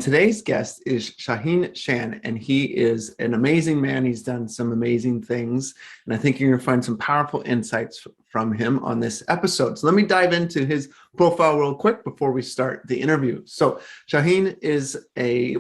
today's guest is Shaahin, and he is an amazing man. He's done some amazing things, and I think you're going to find some powerful insights from him on this episode. So let me dive into his profile real quick before we start the interview. So Shaahin is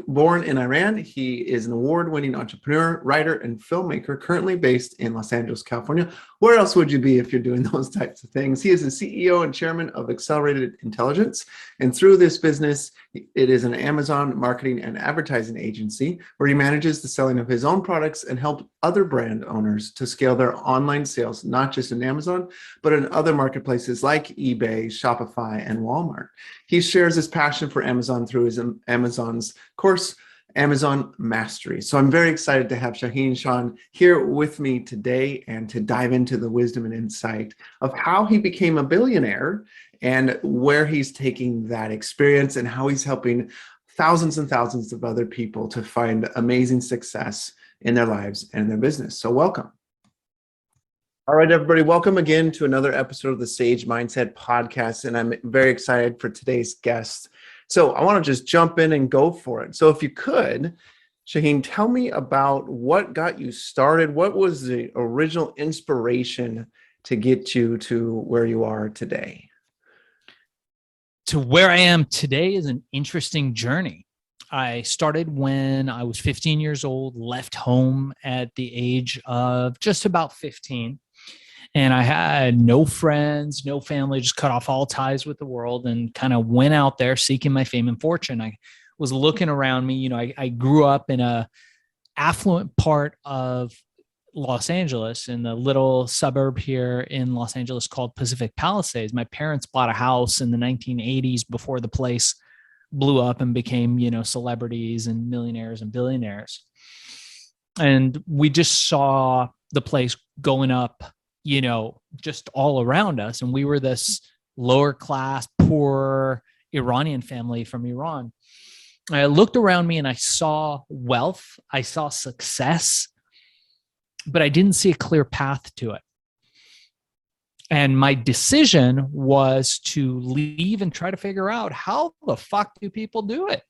born in Iran. He is an award-winning entrepreneur, writer, and filmmaker currently based in Los Angeles, California. Where else would you be if you're doing those types of things? He is the CEO and chairman of Accelerated Intelligence, and through this business, it is an Amazon marketing and advertising agency where he manages the selling of his own products and help other brand owners to scale their online sales, not just in Amazon, but in other marketplaces like eBay, Shopify, and Walmart. He shares his passion for Amazon through his Amazon's course, Amazon Mastery. So I'm very excited to have Shaahin here with me today and to dive into the wisdom and insight of how he became a billionaire and where he's taking that experience and how he's helping thousands and thousands of other people to find amazing success in their lives and their business. So welcome. All right, everybody, welcome again to another episode of the Sage Mindset Podcast, and I'm very excited for today's guest. So I want to just jump in and go for it. So if you could, Shaahin, tell me about what got you started. What was the original inspiration to get you to where you are today? To where I am today is an interesting journey. I started when I was 15 years old, left home at the age of just about 15. And I had no friends, no family, just cut off all ties with the world and kind of went out there seeking my fame and fortune. I was looking around me. You know, I grew up in a affluent part of Los Angeles, in the little suburb here in Los Angeles called Pacific Palisades. My parents bought a house in the 1980s before the place blew up and became, you know, celebrities and millionaires and billionaires. And we just saw the place going up, you know, just all around us. And we were this lower class, poor Iranian family from Iran. I looked around me and I saw wealth, I saw success, but I didn't see a clear path to it. And my decision was to leave and try to figure out, how the fuck do people do it?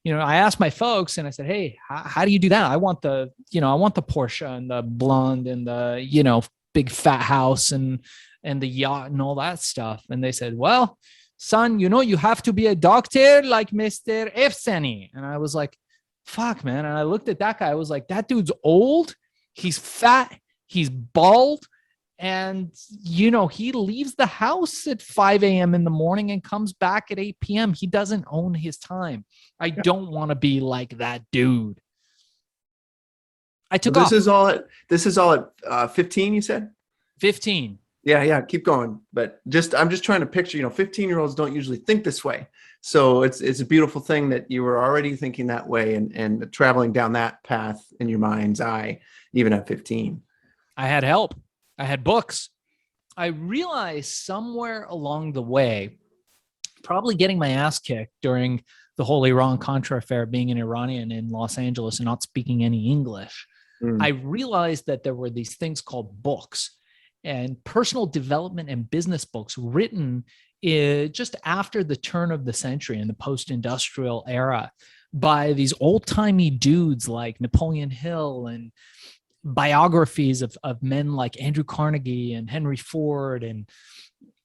You know, I asked my folks and I said, hey, how do you do that? I want the Porsche and the blonde and the, you know, big fat house and the yacht and all that stuff. And they said, well, son, you know, you have to be a doctor like Mr. Efsani. And I was like, fuck, man. And I looked at that guy. I was like, that dude's old. He's fat, he's bald, and, you know, he leaves the house at 5 a.m. in the morning and comes back at 8 p.m. He doesn't own his time. I don't want to be like that dude. I took off. This is all at 15, you said? 15. Yeah, keep going. But I'm just trying to picture, you know, 15-year-olds don't usually think this way. So it's a beautiful thing that you were already thinking that way and traveling down that path in your mind's eye, even at 15. I had help. I had books. I realized somewhere along the way, probably getting my ass kicked during the whole Iran-Contra affair, being an Iranian in Los Angeles and not speaking any English, I realized that there were these things called books and personal development and business books written just after the turn of the century in the post-industrial era by these old-timey dudes like Napoleon Hill, and biographies of men like Andrew Carnegie and Henry Ford, and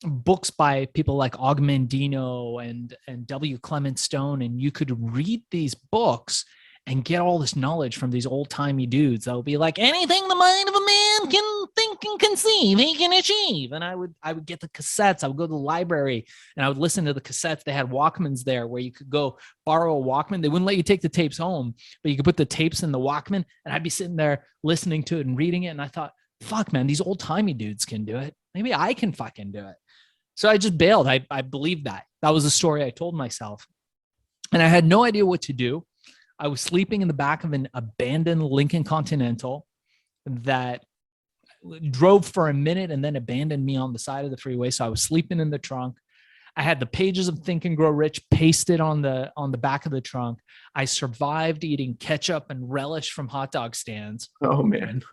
books by people like Og Mandino and W. Clement Stone. And you could read these books and get all this knowledge from these old-timey dudes that would be like, anything the mind of a man can think and conceive, he can achieve. And I would get the cassettes. I would go to the library and I would listen to the cassettes. They had Walkmans there where you could go borrow a Walkman. They wouldn't let you take the tapes home, but you could put the tapes in the Walkman, and I'd be sitting there listening to it and reading it. And I thought, fuck, man, these old-timey dudes can do it. Maybe I can fucking do it. So I just bailed. I believed that. That was the story I told myself. And I had no idea what to do. I was sleeping in the back of an abandoned Lincoln Continental that drove for a minute and then abandoned me on the side of the freeway. So I was sleeping in the trunk. I had the pages of Think and Grow Rich pasted on the back of the trunk. I survived eating ketchup and relish from hot dog stands. Oh, man.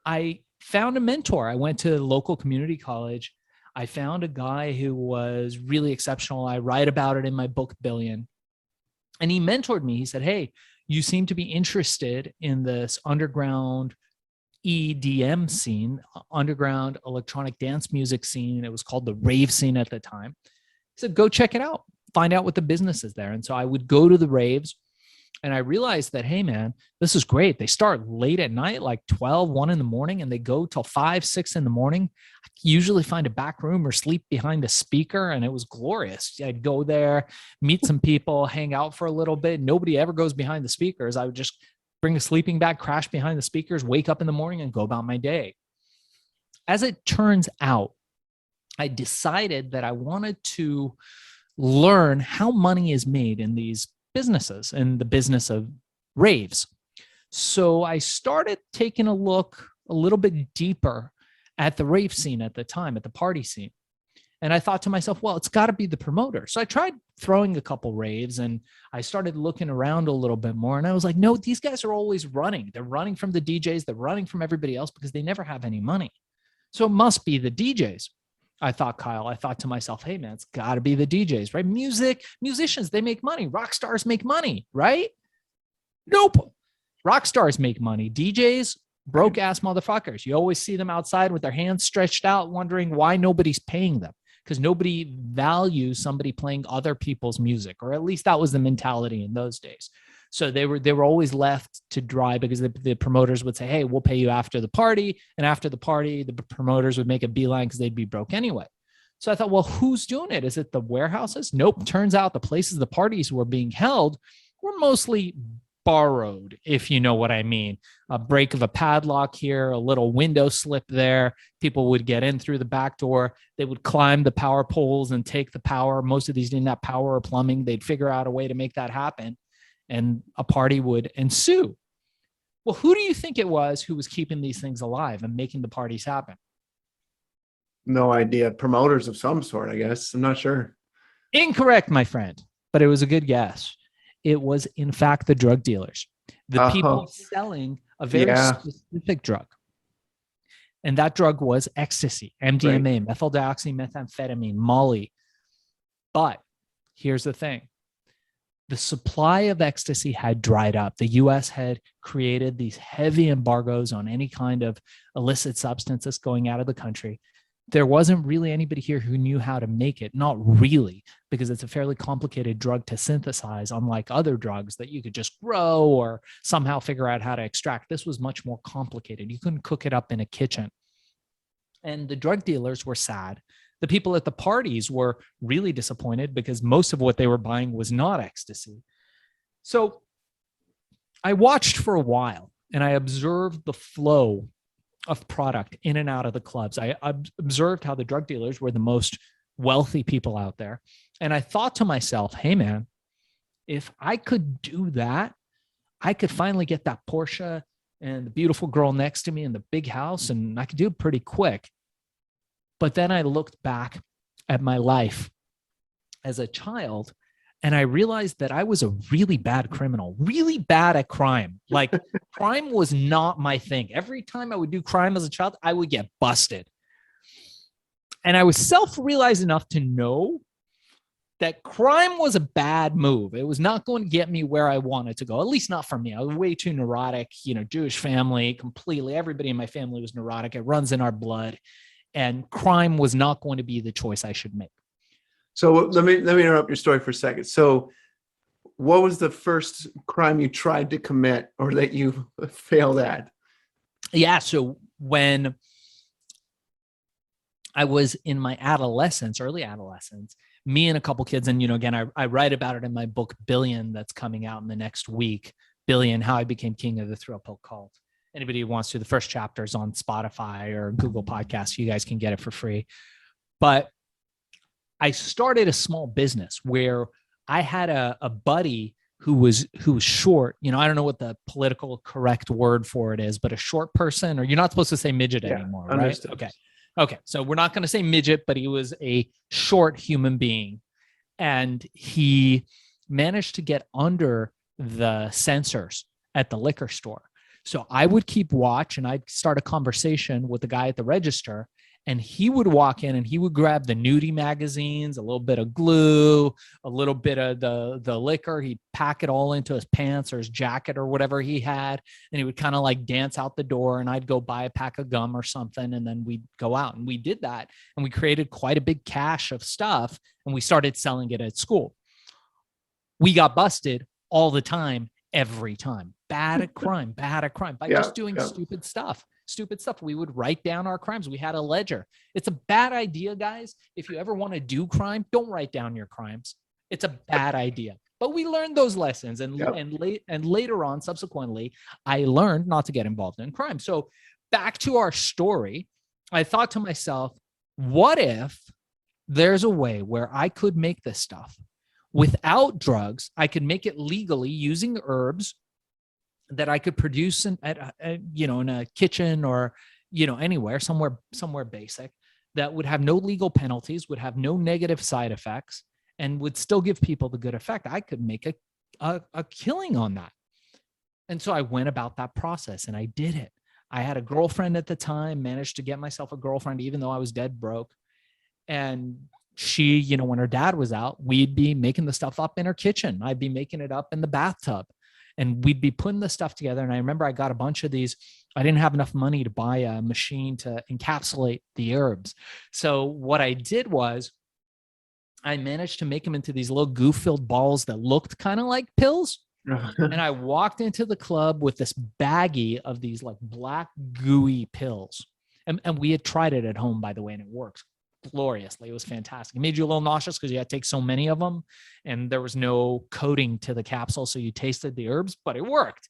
I found a mentor. I went to local community college. I found a guy who was really exceptional. I write about it in my book, Billion. And he mentored me. He said, hey, you seem to be interested in this underground EDM scene, underground electronic dance music scene. It was called the rave scene at the time. He said, go check it out, find out what the business is there. And so I would go to the raves, and I realized that, hey, man, this is great. They start late at night, like 12, 1 in the morning, and they go till 5, 6 in the morning. I usually find a back room or sleep behind a speaker, and it was glorious. I'd go there, meet some people, hang out for a little bit. Nobody ever goes behind the speakers. I would just bring a sleeping bag, crash behind the speakers, wake up in the morning, and go about my day. As it turns out, I decided that I wanted to learn how money is made in these businesses and the business of raves. So I started taking a look a little bit deeper at the rave scene at the time, at the party scene. And I thought to myself, well, it's got to be the promoter. So I tried throwing a couple raves, and I started looking around a little bit more. And I was like, no, these guys are always running. They're running from the DJs. They're running from everybody else because they never have any money. So it must be the DJs. I thought, Kyle, I thought to myself, hey, man, it's got to be the DJs, right? Musicians, they make money. Rock stars make money, right? Nope. Rock stars make money. DJs, broke ass motherfuckers. You always see them outside with their hands stretched out, wondering why nobody's paying them, because nobody values somebody playing other people's music, or at least that was the mentality in those days. So they were always left to dry because the promoters would say, hey, we'll pay you after the party. And after the party, the promoters would make a beeline because they'd be broke anyway. So I thought, well, who's doing it? Is it the warehouses? Nope. Turns out the places the parties were being held were mostly borrowed, if you know what I mean. A break of a padlock here, a little window slip there. People would get in through the back door. They would climb the power poles and take the power. Most of these didn't have power or plumbing. They'd figure out a way to make that happen, and a party would ensue. Well, who do you think it was who was keeping these things alive and making the parties happen? No idea. Promoters of some sort, I guess. I'm not sure. Incorrect, my friend, but it was a good guess. It was, in fact, the drug dealers, the people selling a very specific drug. And that drug was ecstasy, MDMA, methyl dioxymethamphetamine, Molly. But here's the thing. The supply of ecstasy had dried up. The US had created these heavy embargoes on any kind of illicit substances going out of the country. There wasn't really anybody here who knew how to make it. Not really, because it's a fairly complicated drug to synthesize, unlike other drugs that you could just grow or somehow figure out how to extract. This was much more complicated. You couldn't cook it up in a kitchen. And the drug dealers were sad. The people at the parties were really disappointed because most of what they were buying was not ecstasy. So I watched for a while, and I observed the flow of product in and out of the clubs. I observed how the drug dealers were the most wealthy people out there. And I thought to myself, hey, man, if I could do that, I could finally get that Porsche and the beautiful girl next to me and the big house, and I could do it pretty quick. But then I looked back at my life as a child, and I realized that I was a really bad criminal, really bad at crime. Like crime was not my thing. Every time I would do crime as a child, I would get busted. And I was self-realized enough to know that crime was a bad move. It was not going to get me where I wanted to go, at least not for me. I was way too neurotic, Jewish family, completely. Everybody in my family was neurotic. It runs in our blood. And crime was not going to be the choice I should make. So let me interrupt your story for a second. So what was the first crime you tried to commit or that you failed at? Yeah. So when I was in my adolescence, early adolescence, me and a couple kids, and, again, I write about it in my book, Billion, that's coming out in the next week. Billion, How I Became King of the Thrill Pill Cult. Anybody who wants to, the first chapter is on Spotify or Google Podcasts. You guys can get it for free. But I started a small business where I had a buddy who was short. I don't know what the political correct word for it is, but a short person, or you're not supposed to say midget anymore, right? Understood. Okay. So we're not going to say midget, but he was a short human being. And he managed to get under the sensors at the liquor store. So I would keep watch, and I'd start a conversation with the guy at the register, And he would walk in and he would grab the nudie magazines, a little bit of glue, a little bit of the liquor. He'd pack it all into his pants or his jacket or whatever he had. And he would kind of like dance out the door, and I'd go buy a pack of gum or something. And then we'd go out, and we did that. And we created quite a big cache of stuff, and we started selling it at school. We got busted all the time, every time. Bad at crime by just doing stupid stuff. We would write down our crimes. We had a ledger. It's a bad idea, guys. If you ever want to do crime, don't write down your crimes. It's a bad idea. But we learned those lessons, and later on, subsequently, I learned not to get involved in crime. So back to our story, I thought to myself, what if there's a way where I could make this stuff without drugs? I could make it legally using herbs that I could produce in a kitchen or, anywhere, somewhere basic, that would have no legal penalties, would have no negative side effects, and would still give people the good effect. I could make a killing on that. And so I went about that process, and I did it. I had a girlfriend at the time, managed to get myself a girlfriend, even though I was dead broke. And she, when her dad was out, we'd be making the stuff up in her kitchen. I'd be making it up in the bathtub. And we'd be putting the stuff together. And I remember I got a bunch of these. I didn't have enough money to buy a machine to encapsulate the herbs. So what I did was I managed to make them into these little goo-filled balls that looked kind of like pills. And I walked into the club with this baggie of these like black gooey pills. And we had tried it at home, by the way, and it works gloriously. It was fantastic. It made you a little nauseous because you had to take so many of them, and there was no coating to the capsule, so you tasted the herbs, but it worked.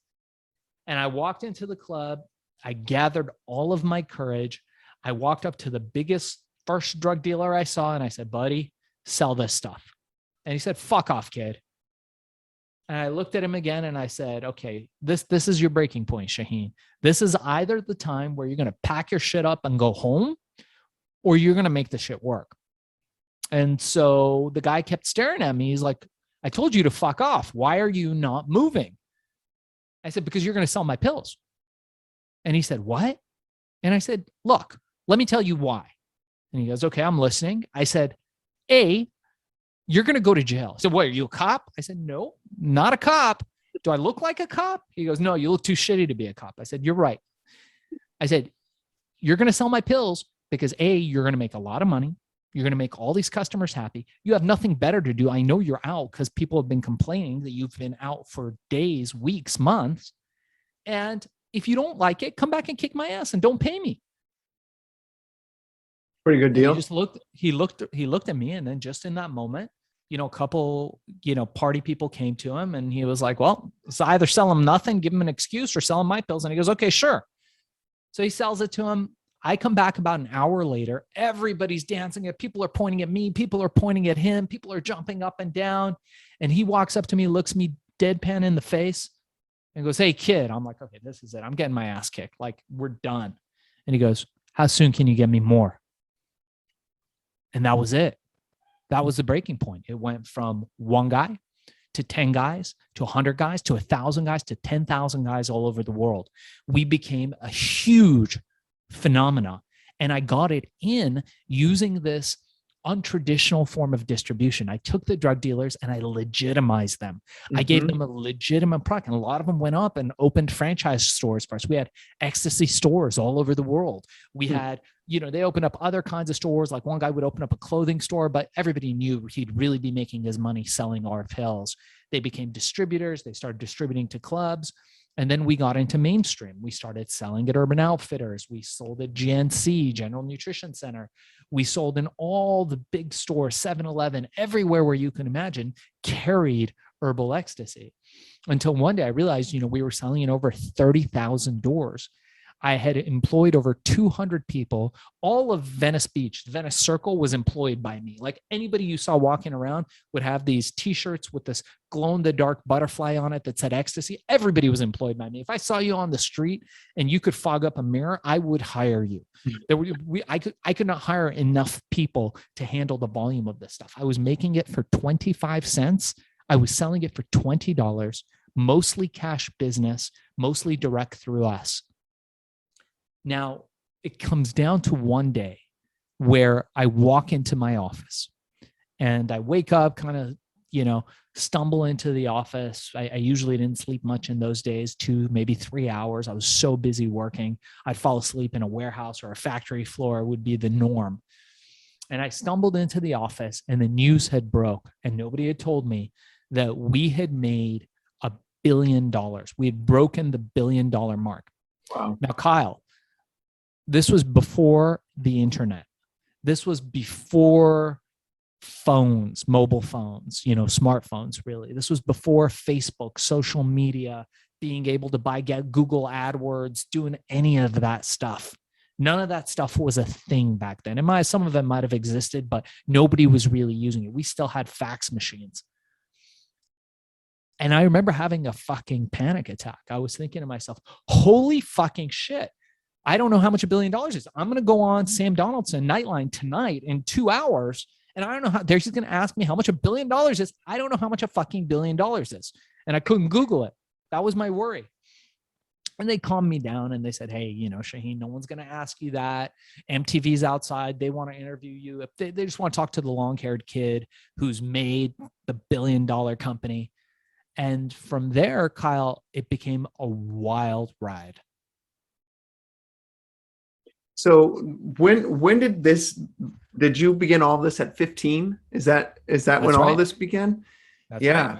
And I walked into the club. I gathered all of my courage. I walked up to the biggest first drug dealer I saw, and I said, buddy, sell this stuff. And he said, fuck off, kid. And I looked at him again and I said, okay, this is your breaking point, Shaahin. This is either the time where you're going to pack your shit up and go home, or you're going to make the shit work. And so the guy kept staring at me. He's like, I told you to fuck off. Why are you not moving? I said, because you're going to sell my pills. And he said, what? And I said, look, let me tell you why. And he goes, okay, I'm listening. I said, A, you're going to go to jail. He said, what, are you a cop? I said, no, not a cop. Do I look like a cop? He goes, no, you look too shitty to be a cop. I said, you're right. I said, you're going to sell my pills because A, you're going to make a lot of money. You're going to make all these customers happy. You have nothing better to do. I know you're out because people have been complaining that you've been out for days, weeks, months. And if you don't like it, come back and kick my ass and don't pay me. Pretty good deal. He looked at me, and then just in that moment, a couple, party people came to him, and he was like, well, it's either sell him nothing, give him an excuse, or sell him my pills. And he goes, okay, sure. So he sells it to him. I come back about an hour later. Everybody's dancing. People are pointing at me. People are pointing at him. People are jumping up and down. And he walks up to me, looks me deadpan in the face, and goes, hey, kid. I'm like, okay, this is it. I'm getting my ass kicked. Like, we're done. And he goes, how soon can you get me more? And that was it. That was the breaking point. It went from one guy to 10 guys, to 100 guys, to 1,000 guys, to 10,000 guys all over the world. We became a huge phenomena. And I got it in using this untraditional form of distribution. I took the drug dealers and I legitimized them. I gave them a legitimate product. And a lot of them went up and opened franchise stores for us. We had ecstasy stores all over the world. We had, they opened up other kinds of stores. Like one guy would open up a clothing store, but everybody knew he'd really be making his money selling our pills. They became distributors. They started distributing to clubs. And then we got into mainstream. We started selling at Urban Outfitters. We sold at GNC, General Nutrition Center. We sold in all the big stores, 7-Eleven, everywhere where you can imagine, carried herbal ecstasy. Until one day I realized, we were selling in over 30,000 doors. I had employed over 200 people. All of Venice Beach, the Venice Circle was employed by me. Like anybody you saw walking around would have these t-shirts with this glow-in-the-dark butterfly on it that said ecstasy. Everybody was employed by me. If I saw you on the street and you could fog up a mirror, I would hire you. I could not hire enough people to handle the volume of this stuff. I was making it for 25 cents. I was selling it for $20, mostly cash business, mostly direct through us. Now, it comes down to one day where I walk into my office and I wake up, kind of, stumble into the office. I usually didn't sleep much in those days, 2, maybe 3 hours. I was so busy working. I'd fall asleep in a warehouse or a factory floor would be the norm. And I stumbled into the office and the news had broke and nobody had told me that we had made $1 billion. We had broken the $1 billion mark. Wow. Now, Kyle, this was before the internet. This was before phones, mobile phones, smartphones, really. This was before Facebook, social media, being able to get Google AdWords, doing any of that stuff. None of that stuff was a thing back then. Some of them might have existed, but nobody was really using it. We still had fax machines. And I remember having a fucking panic attack. I was thinking to myself, holy fucking shit. I don't know how much $1 billion is. I'm going to go on Sam Donaldson Nightline tonight in 2 hours. And I don't know how they're just going to ask me how much $1 billion is. I don't know how much a fucking $1 billion is. And I couldn't Google it. That was my worry. And they calmed me down and they said, hey, Shaahin, no one's going to ask you that. MTV's outside. They want to interview you. If they just want to talk to the long-haired kid who's made the $1 billion company. And from there, Kyle, it became a wild ride. So when did you begin all this at 15? Is that when all this began? That's yeah.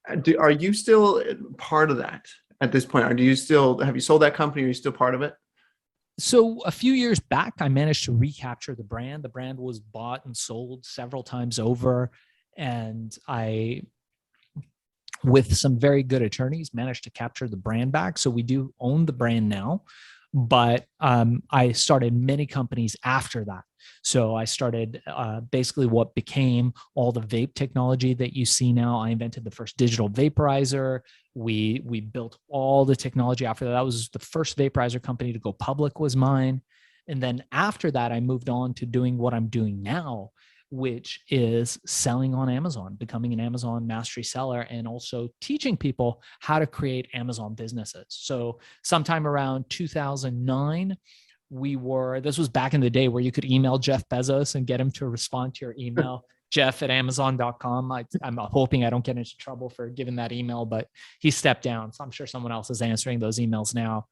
Right. Are you still part of that at this point? Or have you sold that company? Are you still part of it? So a few years back, I managed to recapture the brand. The brand was bought and sold several times over. And I, with some very good attorneys, managed to capture the brand back. So we do own the brand now. But I started many companies after that. So I started basically what became all the vape technology that you see now. I invented the first digital vaporizer. We built all the technology after that. That was the first vaporizer company to go public, was mine. And then after that, I moved on to doing what I'm doing now, which is selling on Amazon, becoming an Amazon mastery seller, and also teaching people how to create Amazon businesses. So sometime around 2009, this was back in the day where you could email Jeff Bezos and get him to respond to your email, jeff@amazon.com. I'm hoping I don't get into trouble for giving that email, but he stepped down. So I'm sure someone else is answering those emails now.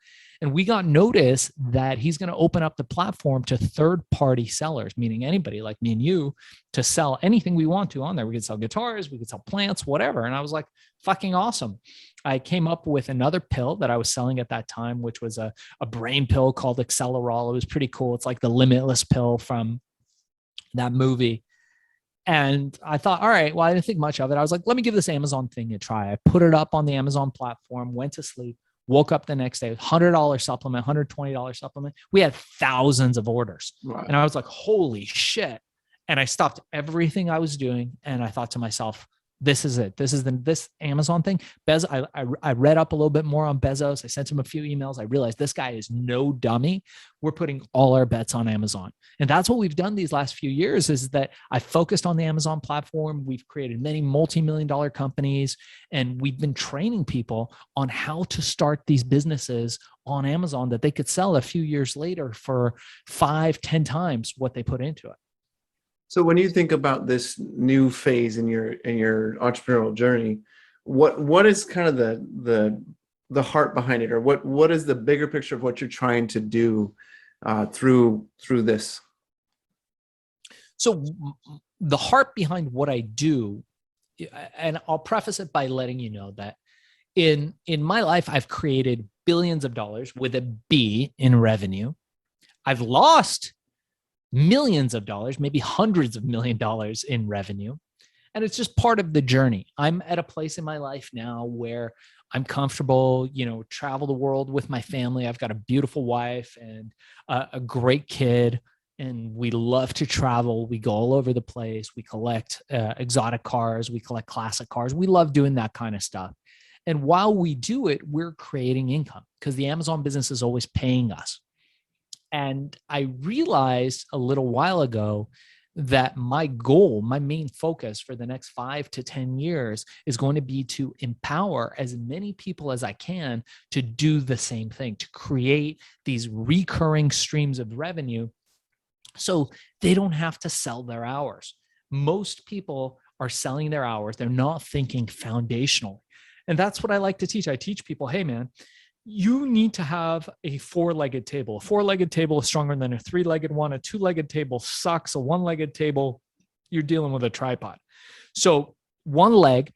And we got notice that he's going to open up the platform to third-party sellers, meaning anybody like me and you, to sell anything we want to on there. We could sell guitars, we could sell plants, whatever. And I was like, fucking awesome. I came up with another pill that I was selling at that time, which was a brain pill called Accelerol. It was pretty cool. It's like the limitless pill from that movie. And I thought, all right, well, I didn't think much of it. I was like, let me give this Amazon thing a try. I put it up on the Amazon platform, went to sleep, woke up the next day, $100 supplement, $120 supplement. We had thousands of orders. Wow. And I was like, holy shit. And I stopped everything I was doing. And I thought to myself, this is it. This is this Amazon thing. I read up a little bit more on Bezos. I sent him a few emails. I realized this guy is no dummy. We're putting all our bets on Amazon. And that's what we've done these last few years, is that I focused on the Amazon platform. We've created many multi-million-dollar companies, and we've been training people on how to start these businesses on Amazon that they could sell a few years later for 5-10 times what they put into it. So when you think about this new phase in your entrepreneurial journey, what is kind of the heart behind it, or what is the bigger picture of what you're trying to do through this? So the heart behind what I do, and I'll preface it by letting you know that in my life, I've created billions of dollars with a B in revenue. I've lost millions of dollars, maybe hundreds of $1,000,000 in revenue. And it's just part of the journey. I'm at a place in my life now where I'm comfortable, travel the world with my family. I've got a beautiful wife and a great kid, and we love to travel. We go all over the place. We collect exotic cars. We collect classic cars. We love doing that kind of stuff. And while we do it, we're creating income because the Amazon business is always paying us. And I realized a little while ago that my goal, my main focus for the next 5 to 10 years is going to be to empower as many people as I can to do the same thing, to create these recurring streams of revenue So they don't have to sell their hours. Most people are selling their hours. They're not thinking foundationally. And that's what I like to teach. I teach people, hey, man, you need to have a four-legged table. A four-legged table is stronger than a three-legged one. A two-legged table sucks. A one-legged table, you're dealing with a tripod. So one leg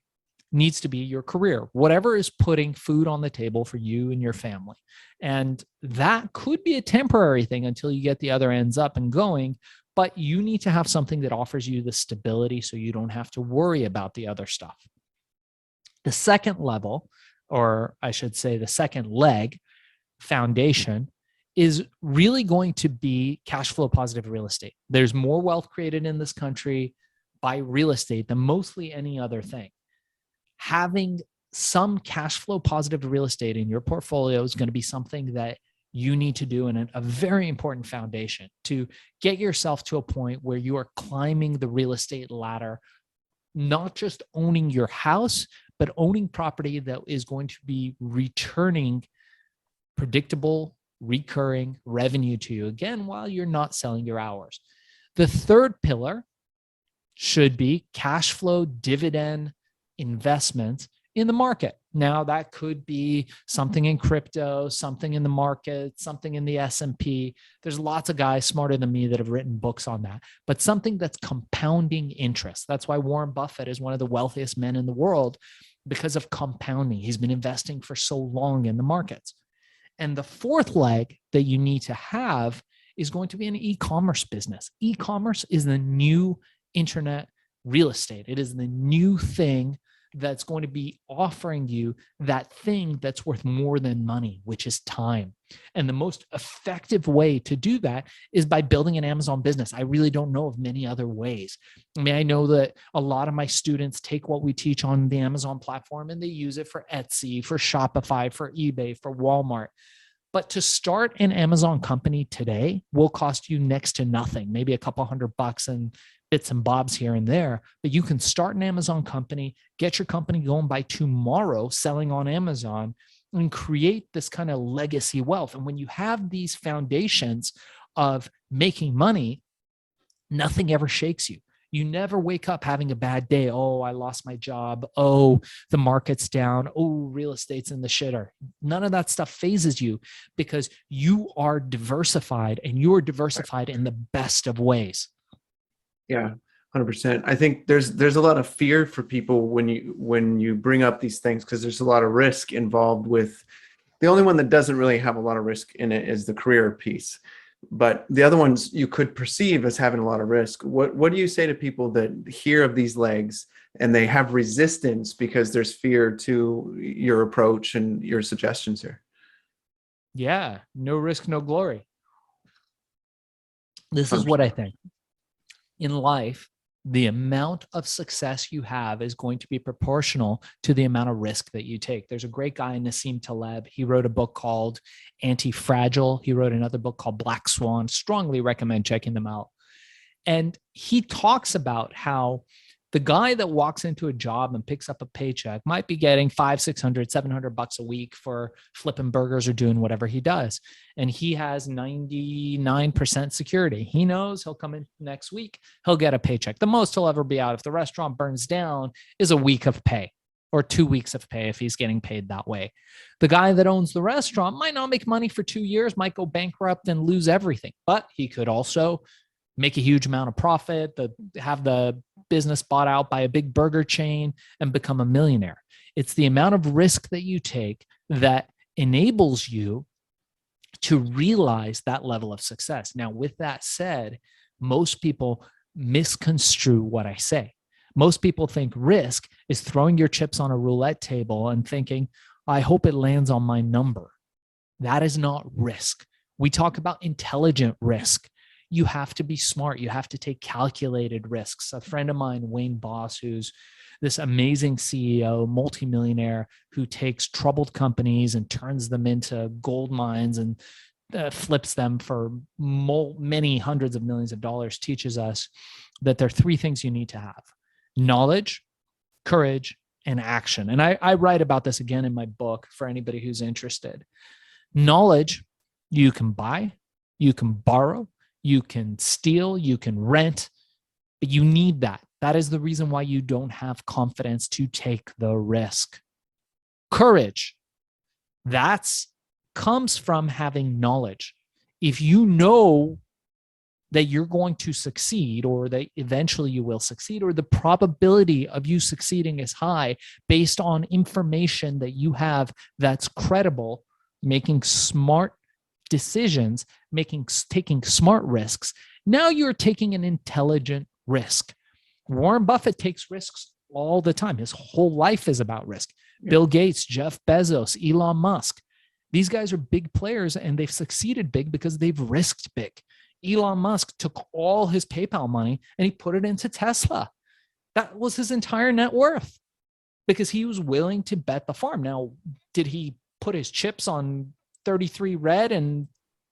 needs to be your career, whatever is putting food on the table for you and your family. And that could be a temporary thing until you get the other ends up and going. But you need to have something that offers you the stability so you don't have to worry about the other stuff. The second level, or I should say the second leg, foundation, is really going to be cash flow positive real estate. There's more wealth created in this country by real estate than mostly any other thing. Having some cash flow positive real estate in your portfolio is going to be something that you need to do, and a very important foundation to get yourself to a point where you are climbing the real estate ladder, not just owning your house, but owning property that is going to be returning predictable, recurring revenue to you, again, while you're not selling your hours. The third pillar should be cash flow dividend investments in the market. Now, that could be something in crypto, something in the market, something in the S&P. There's lots of guys smarter than me that have written books on that, but something that's compounding interest. That's why Warren Buffett is one of the wealthiest men in the world, because of compounding. He's been investing for so long in the markets. And the fourth leg that you need to have is going to be an e-commerce business. E-commerce is the new internet real estate. It is the new thing that's going to be offering you that thing that's worth more than money, which is time. And the most effective way to do that is by building an Amazon business. I really don't know of many other ways. I mean, I know that a lot of my students take what we teach on the Amazon platform and they use it for Etsy, for Shopify, for eBay, for Walmart. But to start an Amazon company today will cost you next to nothing, maybe a couple $100 and bits and bobs here and there. But you can start an Amazon company, get your company going by tomorrow, selling on Amazon, and create this kind of legacy wealth. And when you have these foundations of making money, nothing ever shakes you. You never wake up having a bad day. Oh, I lost my job. Oh, the market's down. Oh, real estate's in the shitter. None of that stuff phases you because you are diversified, and you are diversified in the best of ways. Yeah, 100%. I think there's a lot of fear for people when you bring up these things, because there's a lot of risk involved with. The only one that doesn't really have a lot of risk in it is the career piece. But the other ones you could perceive as having a lot of risk. What do you say to people that hear of these legs and they have resistance because there's fear to your approach and your suggestions here? Yeah, no risk, no glory. This is 100%. what I think. In life, the amount of success you have is going to be proportional to the amount of risk that you take. There's a great guy, Nassim Taleb. He wrote a book called Anti-Fragile. He wrote another book called Black Swan. Strongly recommend checking them out. And he talks about how the guy that walks into a job and picks up a paycheck might be getting $500, $600, $700 a week for flipping burgers or doing whatever he does. And he has 99% security. He knows he'll come in next week, he'll get a paycheck. The most he'll ever be out if the restaurant burns down is a week of pay, or 2 weeks of pay if he's getting paid that way. The guy that owns the restaurant might not make money for 2 years, might go bankrupt and lose everything, but he could also make a huge amount of profit, have the business bought out by a big burger chain, and become a millionaire. It's the amount of risk that you take that enables you to realize that level of success. Now, with that said, most people misconstrue what I say. Most people think risk is throwing your chips on a roulette table and thinking, I hope it lands on my number. That is not risk. We talk about intelligent risk. You have to be smart. You have to take calculated risks. A friend of mine, Wayne Boss, who's this amazing CEO, multimillionaire, who takes troubled companies and turns them into gold mines and flips them for many hundreds of millions of dollars, teaches us that there are three things you need to have: knowledge, courage, and action. And I write about this again in my book for anybody who's interested. Knowledge, you can buy, you can borrow, you can steal, you can rent, but you need that. That is the reason why you don't have confidence to take the risk. Courage, that's comes from having knowledge. If you know that you're going to succeed, or that eventually you will succeed, or the probability of you succeeding is high based on information that you have that's credible, making smart decisions, taking smart risks. Now you're taking an intelligent risk. Warren Buffett takes risks all the time. His whole life is about risk. Yeah. Bill Gates, Jeff Bezos, Elon Musk. These guys are big players, and they've succeeded big because they've risked big. Elon Musk took all his PayPal money and he put it into Tesla. That was his entire net worth because he was willing to bet the farm. Now, did he put his chips on 33 red and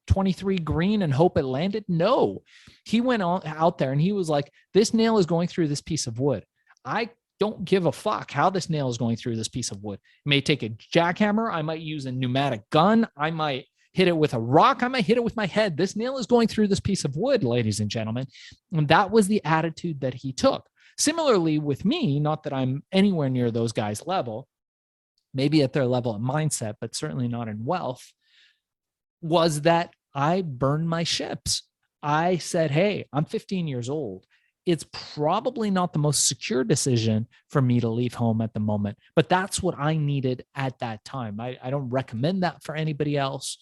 23 green and hope it landed? No. He went out there and he was like, this nail is going through this piece of wood. I don't give a fuck how this nail is going through this piece of wood. It may take a jackhammer. I might use a pneumatic gun. I might hit it with a rock. I might hit it with my head. This nail is going through this piece of wood, ladies and gentlemen. And that was the attitude that he took. Similarly with me, not that I'm anywhere near those guys' level, maybe at their level of mindset, but certainly not in wealth, was that I burned my ships. I said, hey, I'm 15 years old. It's probably not the most secure decision for me to leave home at the moment, but that's what I needed at that time. I don't recommend that for anybody else,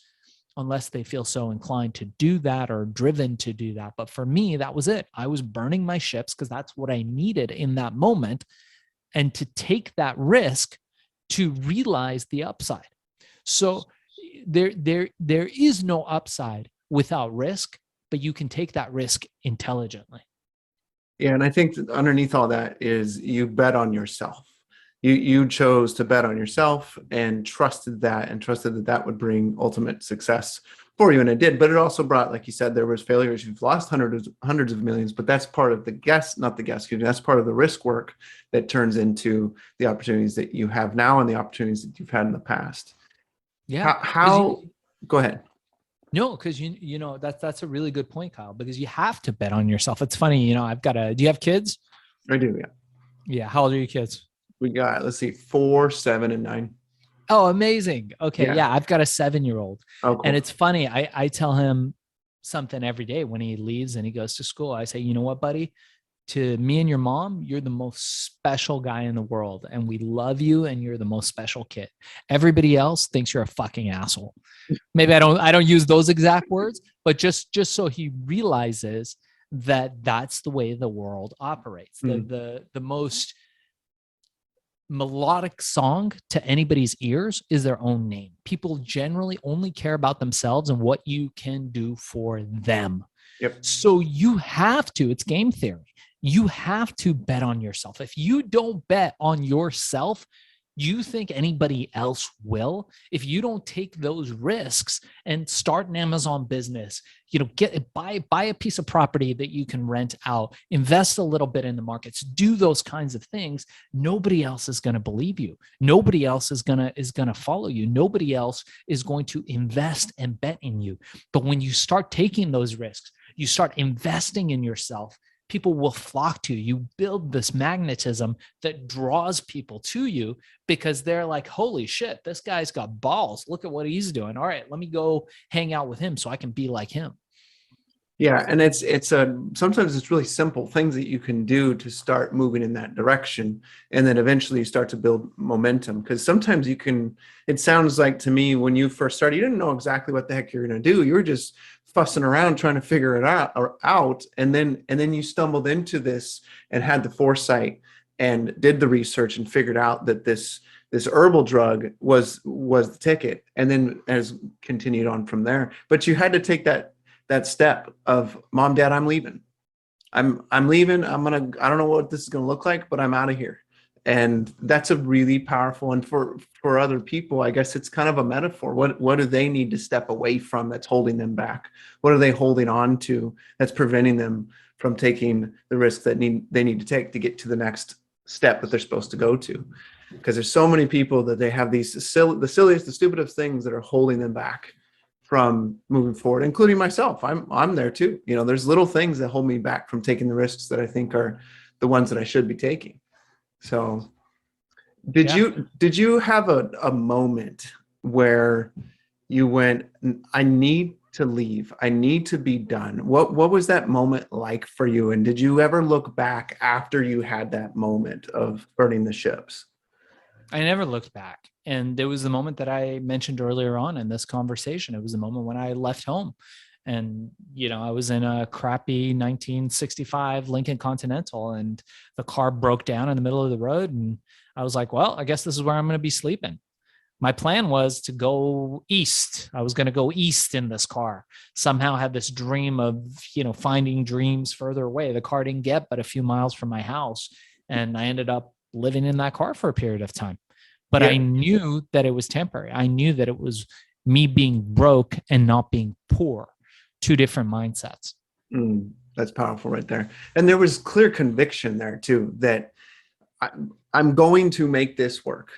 unless they feel so inclined to do that or driven to do that. But for me, that was it. I was burning my ships because that's what I needed in that moment. And to take that risk to realize the upside. So there is no upside without risk, but you can take that risk intelligently. Yeah. And I think that underneath all that is you bet on yourself. You chose to bet on yourself and trusted that would bring ultimate success for you. And it did, but it also brought, like you said, there was failures. You've lost hundreds of millions, but that's part of that's part of the risk work that turns into the opportunities that you have now and the opportunities that you've had in the past. Yeah. Go ahead. No, because you know, that's a really good point, Kyle, because you have to bet on yourself. It's funny, do you have kids? I do. Yeah. Yeah. How old are your kids? We got, let's see, 4, 7, and 9. Oh, amazing. Okay. Yeah. I've got a 7-year-old. Oh, cool. And it's funny. I tell him something every day when he leaves and he goes to school. I say, you know what, buddy? To me and your mom, you're the most special guy in the world. And we love you. And you're the most special kid. Everybody else thinks you're a fucking asshole. Maybe I don't use those exact words, but just so he realizes that that's the way the world operates. The most melodic song to anybody's ears is their own name. People generally only care about themselves and what you can do for them. Yep. So you have to, it's game theory. You have to bet on yourself. If you don't bet on yourself, you think anybody else will? If you don't take those risks and start an Amazon business, buy a piece of property that you can rent out, invest a little bit in the markets, do those kinds of things, nobody else is going to believe you. Nobody else is going to follow you. Nobody else is going to invest and bet in you. But when you start taking those risks, you start investing in yourself, people will flock to you. You build this magnetism that draws people to you because they're like, holy shit, this guy's got balls. Look at what he's doing. All right, let me go hang out with him so I can be like him. Yeah. And sometimes it's really simple things that you can do to start moving in that direction. And then eventually you start to build momentum. Because sometimes it sounds like to me when you first started, you didn't know exactly what the heck you're going to do. You were just fussing around trying to figure it out. And then you stumbled into this and had the foresight and did the research and figured out that this herbal drug was the ticket, and then has continued on from there. But you had to take that step of, Mom, Dad, I'm leaving. I'm leaving. I don't know what this is going to look like, but I'm out of here. And that's a really powerful, and for other people, I guess it's kind of a metaphor. What do they need to step away from that's holding them back? What are they holding on to that's preventing them from taking the risk that they need to take to get to the next step that they're supposed to go to? Because there's so many people that they have the silliest, the stupidest things that are holding them back from moving forward, including myself. I'm there too. You know, there's little things that hold me back from taking the risks that I think are the ones that I should be taking. So Yeah. did you have a moment where you went, I need to leave. I need to be done. What was that moment like for you? And did you ever look back after you had that moment of burning the ships? I never looked back. And there was the moment that I mentioned earlier on in this conversation. It was the moment when I left home. And, you know, I was in a crappy 1965 Lincoln Continental, and the car broke down in the middle of the road. And I was like, well, I guess this is where I'm going to be sleeping. My plan was to go east. I was going to go east in this car. Somehow had this dream of, you know, finding dreams further away. The car didn't get but a few miles from my house. And I ended up living in that car for a period of time. But Yeah. I knew that it was temporary. I knew that it was me being broke and not being poor. Two different mindsets. That's powerful right there. And there was clear conviction there too, that I'm going to make this work.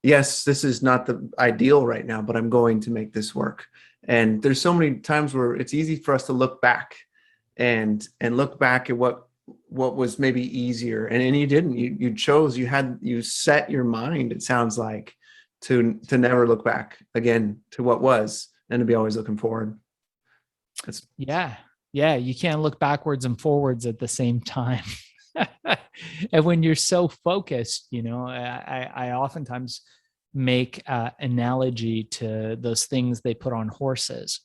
Yes, this is not the ideal right now, but I'm going to make this work. And there's so many times where it's easy for us to look back and look back at what was maybe easier. And you didn't. You chose, you set your mind, it sounds like, to never look back again to what was, and to be always looking forward. Yeah. You can't look backwards and forwards at the same time. And when you're so focused, you know, I oftentimes make analogy to those things they put on horses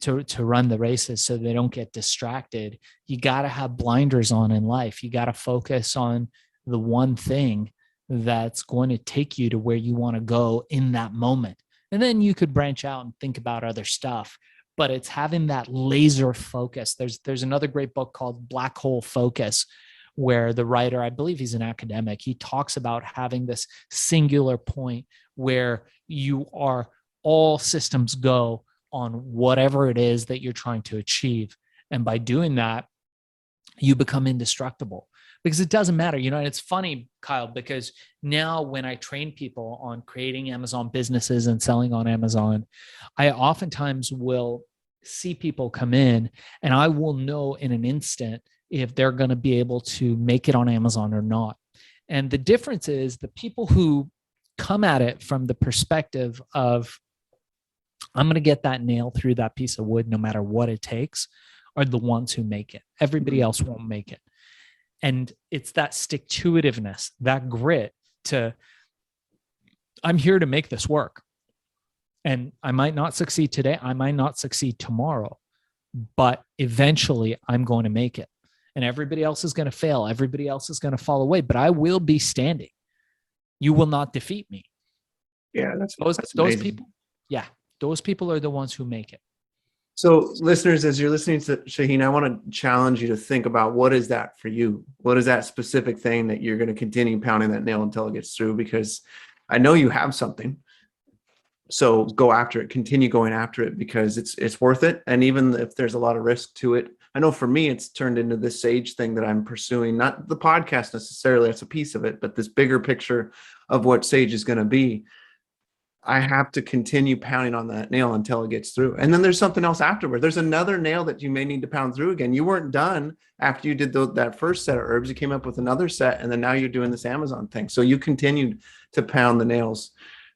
to run the races so they don't get distracted. You got to have blinders on in life. You got to focus on the one thing that's going to take you to where you want to go in that moment. And then you could branch out and think about other stuff. But it's having that laser focus. There's another great book called Black Hole Focus, where the writer, I believe he's an academic, he talks about having this singular point where you are all systems go on whatever it is that you're trying to achieve. And by doing that, you become indestructible, because it doesn't matter. You know, and it's funny, Kyle, because now when I train people on creating Amazon businesses and selling on Amazon, I oftentimes will see people come in and I will know in an instant if they're going to be able to make it on Amazon or not. And the difference is the people who come at it from the perspective of, I'm going to get that nail through that piece of wood no matter what it takes, are the ones who make it. Everybody else won't make it. And it's that stick-to-itiveness, that grit to, I'm here to make this work. And I might not succeed today. I might not succeed tomorrow, but eventually I'm going to make it. And everybody else is going to fail. Everybody else is going to fall away, but I will be standing. You will not defeat me. Yeah, that's those people. Yeah, those people are the ones who make it. So listeners, as you're listening to Shaahin, I want to challenge you to think about, what is that for you? What is that specific thing that you're going to continue pounding that nail until it gets through? Because I know you have something. So go after it, continue going after it, because it's worth it. And even if there's a lot of risk to it, I know for me, it's turned into this Sage thing that I'm pursuing, not the podcast necessarily, that's a piece of it, but this bigger picture of what Sage is going to be. I have to continue pounding on that nail until it gets through. And then there's something else afterward. There's another nail that you may need to pound through again. You weren't done after you did that first set of herbs. You came up with another set, and then now you're doing this Amazon thing. So you continued to pound the nails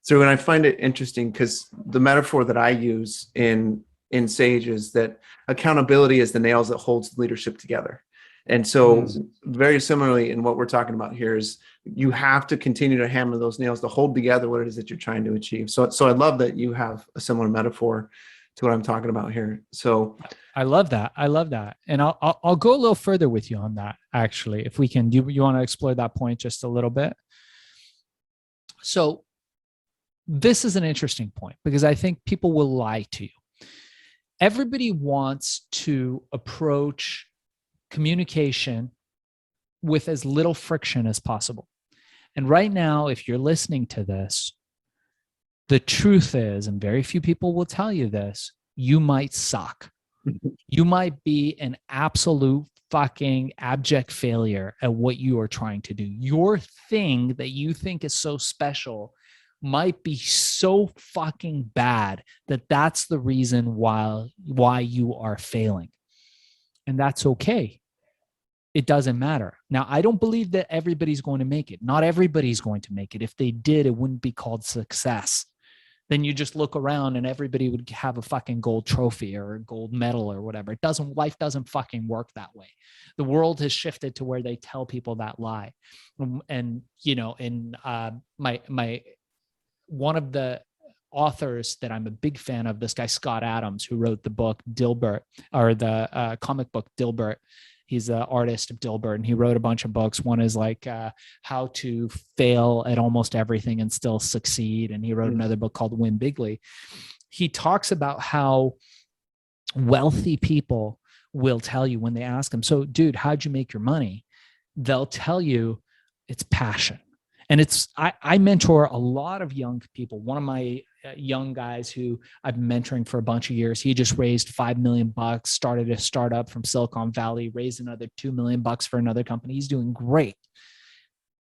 through. And I find it interesting because the metaphor that I use in Sage is that accountability is the nails that holds leadership together. And so very similarly in what we're talking about here is you have to continue to hammer those nails to hold together what it is that you're trying to achieve. So I love that you have a similar metaphor to what I'm talking about here. So I love that. And I'll go a little further with you on that, actually, if we can. Do you want to explore that point just a little bit? So this is an interesting point, because I think people will lie to you. Everybody wants to approach communication with as little friction as possible. And right now, if you're listening to this, the truth is, and very few people will tell you this, you might suck. You might be an absolute fucking abject failure at what you are trying to do. Your thing that you think is so special might be so fucking bad that that's the reason why you are failing. And that's okay. It doesn't matter. Now, I don't believe that everybody's going to make it. Not everybody's going to make it. If they did, it wouldn't be called success. Then you just look around and everybody would have a fucking gold trophy or a gold medal or whatever. Life doesn't fucking work that way. The world has shifted to where they tell people that lie. And, my one of the authors that I'm a big fan of, this guy, Scott Adams, who wrote the book Dilbert, or the comic book Dilbert. He's an artist of Dilbert, and he wrote a bunch of books. One is like how to fail at almost everything and still succeed. And he wrote another book called Win Bigly. He talks about how wealthy people will tell you when they ask him, so dude, how'd you make your money? They'll tell you it's passion. And I mentor a lot of young people. One of my young guys who I've been mentoring for a bunch of years, he just raised $5 million, started a startup from Silicon Valley, raised another $2 million for another company. He's doing great.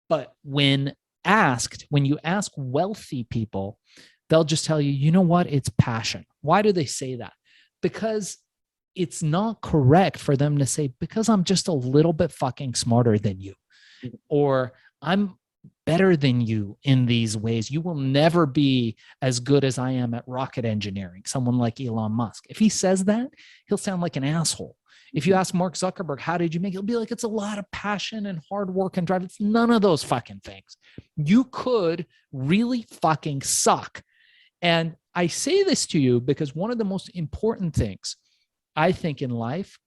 But when you ask wealthy people, they'll just tell you, you know what? It's passion. Why do they say that? Because it's not correct for them to say, because I'm just a little bit fucking smarter than you, or I'm better than you in these ways. You will never be as good as I am at rocket engineering, someone like Elon Musk. If he says that, he'll sound like an asshole. If you ask Mark Zuckerberg, how did you make it? He'll be like, it's a lot of passion and hard work and drive. It's none of those fucking things. You could really fucking suck. And I say this to you because one of the most important things I think in life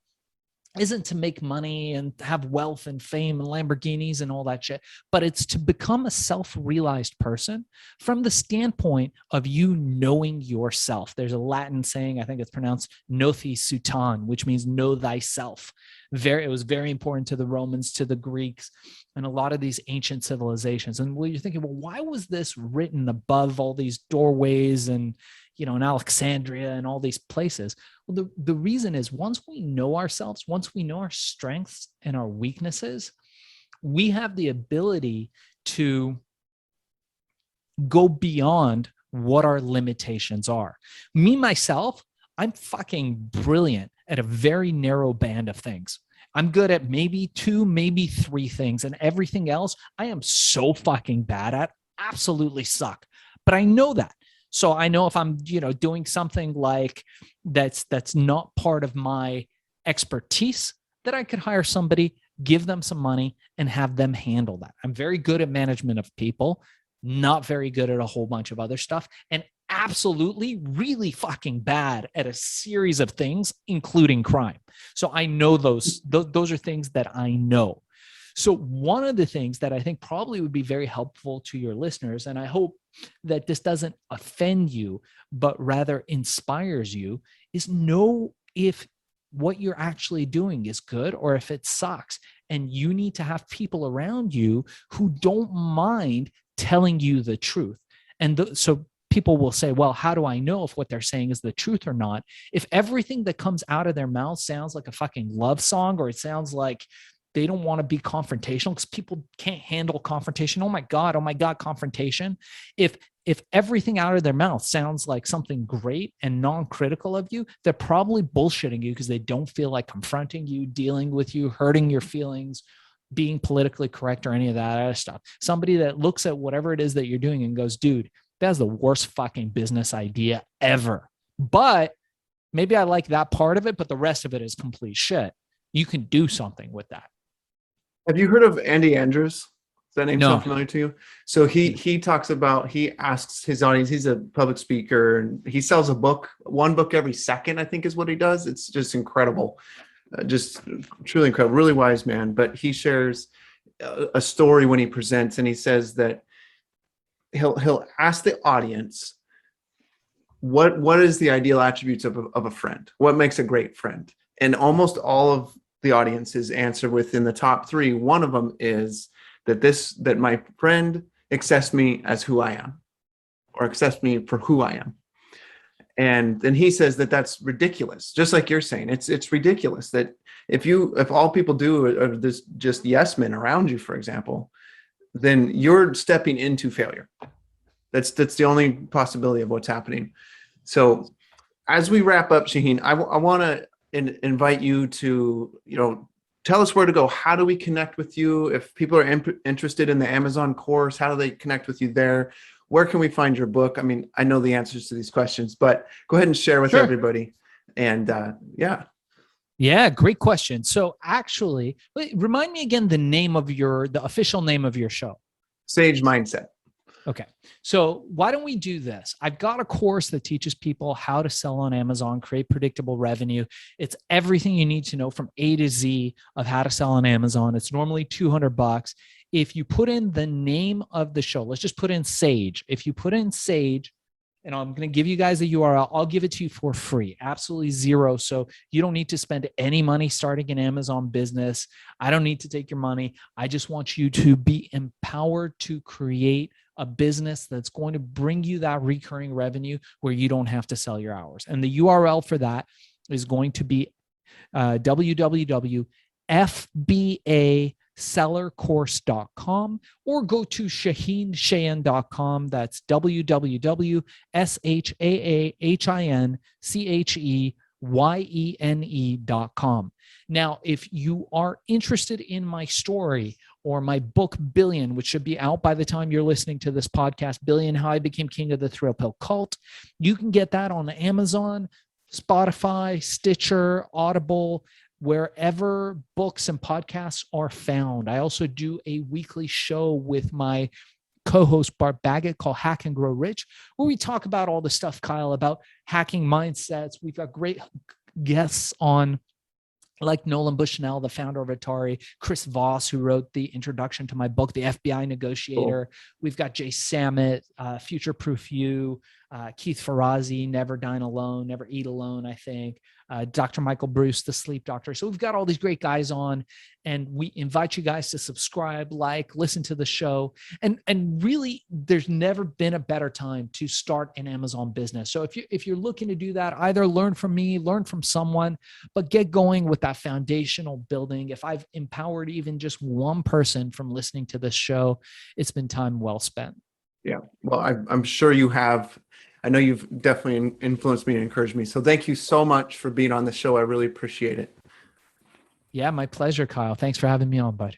isn't to make money and have wealth and fame and Lamborghinis and all that shit, but it's to become a self-realized person from the standpoint of you knowing yourself. There's a Latin saying, I think it's pronounced "noti sutan," which means know thyself. It was very important to the Romans, to the Greeks, and a lot of these ancient civilizations. And you're thinking, well, why was this written above all these doorways and, in Alexandria and all these places? Well, the reason is, once we know ourselves, once we know our strengths and our weaknesses, we have the ability to go beyond what our limitations are. Me, myself, I'm fucking brilliant at a very narrow band of things. I'm good at maybe 2, maybe 3 things, and everything else I am so fucking bad at, absolutely suck. But I know that. So I know if I'm, doing something like that's not part of my expertise, that I could hire somebody, give them some money, and have them handle that. I'm very good at management of people, not very good at a whole bunch of other stuff, and absolutely really fucking bad at a series of things, including crime. So I know those are things that I know. So one of the things that I think probably would be very helpful to your listeners, and I hope that this doesn't offend you, but rather inspires you, is know if what you're actually doing is good or if it sucks. And you need to have people around you who don't mind telling you the truth. And so people will say, well, how do I know if what they're saying is the truth or not? If everything that comes out of their mouth sounds like a fucking love song, or it sounds like they don't want to be confrontational, because people can't handle confrontation. Oh my God, confrontation. If everything out of their mouth sounds like something great and non-critical of you, they're probably bullshitting you because they don't feel like confronting you, dealing with you, hurting your feelings, being politically correct, or any of that other stuff. Somebody that looks at whatever it is that you're doing and goes, dude, that's the worst fucking business idea ever. But maybe I like that part of it, but the rest of it is complete shit. You can do something with that. Have you heard of Andy Andrews? Does that name sound familiar to you? So he talks about, he asks his audience, he's a public speaker, and he sells one book every second, I think is what he does. It's just incredible. Just truly incredible, really wise man. But he shares a story when he presents, and he says that he'll ask the audience, what is the ideal attributes of a friend? What makes a great friend? And almost all of the audience's answer within the top 3, one of them is that my friend accepts me as who I am, or accepts me for who I am. And then he says that that's ridiculous. Just like you're saying, it's ridiculous that if all people do are this just yes men around you, for example, then you're stepping into failure. That's the only possibility of what's happening. So as we wrap up, Shaahin, I want to invite you to, tell us where to go. How do we connect with you? If people are interested in the Amazon course, how do they connect with you there? Where can we find your book? I mean, I know the answers to these questions, but go ahead and share with Sure. everybody. And yeah. Yeah, great question. So actually, remind me again the official name of your show. Sage Mindset. Okay. So why don't we do this? I've got a course that teaches people how to sell on Amazon, create predictable revenue. It's everything you need to know from A to Z of how to sell on Amazon. It's normally $200. If you put in the name of the show, let's just put in Sage. If you put in Sage, and I'm going to give you guys the URL, I'll give it to you for free, absolutely zero. So you don't need to spend any money starting an Amazon business. I don't need to take your money. I just want you to be empowered to create a business that's going to bring you that recurring revenue where you don't have to sell your hours. And the URL for that is going to be www.fbasellercourse.com, or go to shaahinsheyan.com. That's www.shaahinsheyen.com. Now, if you are interested in my story or my book, Billion, which should be out by the time you're listening to this podcast, Billion, How I Became King of the Thrill Pill Cult, you can get that on Amazon, Spotify, Stitcher, Audible, wherever books and podcasts are found. I also do a weekly show with my co-host Bart Bagget called Hack and Grow Rich, where we talk about all the stuff, Kyle, about hacking mindsets. We've got great guests on, like Nolan Bushnell, the founder of Atari, Chris Voss, who wrote the introduction to my book, The FBI Negotiator. Cool. We've got Jay Sammet, Future Proof You, Keith Ferrazzi, Never Dine Alone, Never Eat Alone, I think. Dr. Michael Bruce, the sleep doctor. So we've got all these great guys on, and we invite you guys to subscribe, listen to the show. And really, there's never been a better time to start an Amazon business. So if you're looking to do that, either learn from me, learn from someone, but get going with that foundational building. If I've empowered even just one person from listening to this show, it's been time well spent. Yeah. Well, I'm sure you have. I know you've definitely influenced me and encouraged me. So thank you so much for being on the show. I really appreciate it. Yeah, my pleasure, Kyle. Thanks for having me on, bud.